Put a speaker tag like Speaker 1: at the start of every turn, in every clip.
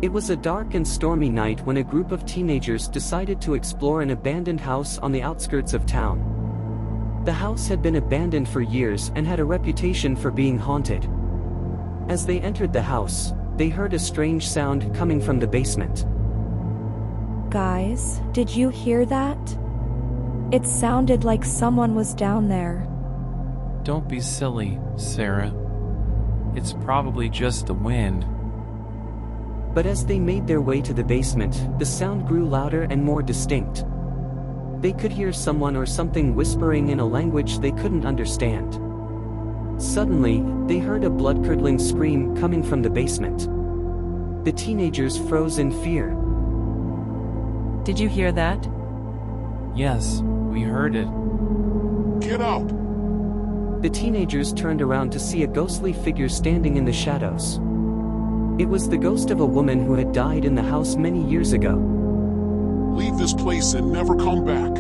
Speaker 1: It was a dark and stormy night when a group of teenagers decided to explore an abandoned house on the outskirts of town. The house had been abandoned for years and had a reputation for being haunted. As they entered the house, they heard a strange sound coming from the basement.
Speaker 2: Guys, did you hear that? It sounded like someone was down there.
Speaker 3: Don't be silly, Sarah. It's probably just the wind.
Speaker 1: But as they made their way to the basement, the sound grew louder and more distinct. They could hear someone or something whispering in a language they couldn't understand. Suddenly, they heard a blood-curdling scream coming from the basement. The teenagers froze in fear.
Speaker 4: Did you hear that?
Speaker 3: Yes, we heard it.
Speaker 5: Get out!
Speaker 1: The teenagers turned around to see a ghostly figure standing in the shadows. It was the ghost of a woman who had died in the house many years ago.
Speaker 5: Leave this place and never come back.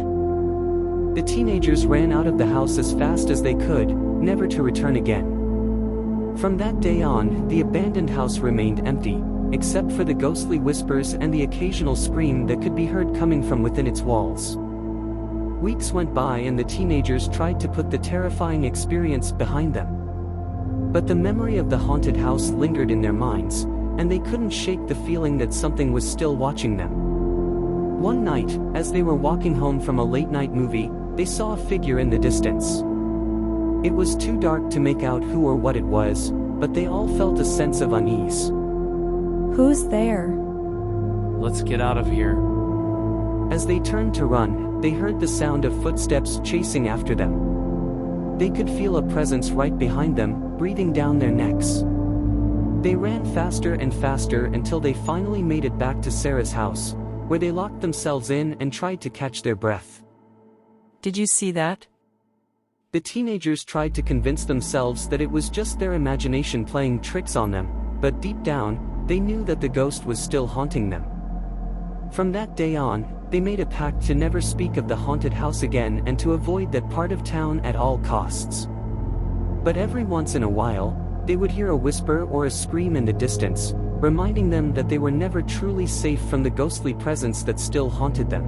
Speaker 1: The teenagers ran out of the house as fast as they could, never to return again. From that day on, the abandoned house remained empty, except for the ghostly whispers and the occasional scream that could be heard coming from within its walls. Weeks went by and the teenagers tried to put the terrifying experience behind them. But the memory of the haunted house lingered in their minds, and they couldn't shake the feeling that something was still watching them. One night, as they were walking home from a late-night movie, they saw a figure in the distance. It was too dark to make out who or what it was, but they all felt a sense of unease.
Speaker 2: Who's there?
Speaker 3: Let's get out of here.
Speaker 1: As they turned to run, they heard the sound of footsteps chasing after them. They could feel a presence right behind them, breathing down their necks. They ran faster and faster until they finally made it back to Sarah's house, where they locked themselves in and tried to catch their breath.
Speaker 4: Did you see that?
Speaker 1: The teenagers tried to convince themselves that it was just their imagination playing tricks on them, but deep down, they knew that the ghost was still haunting them. From that day on, they made a pact to never speak of the haunted house again and to avoid that part of town at all costs. But every once in a while, they would hear a whisper or a scream in the distance, reminding them that they were never truly safe from the ghostly presence that still haunted them.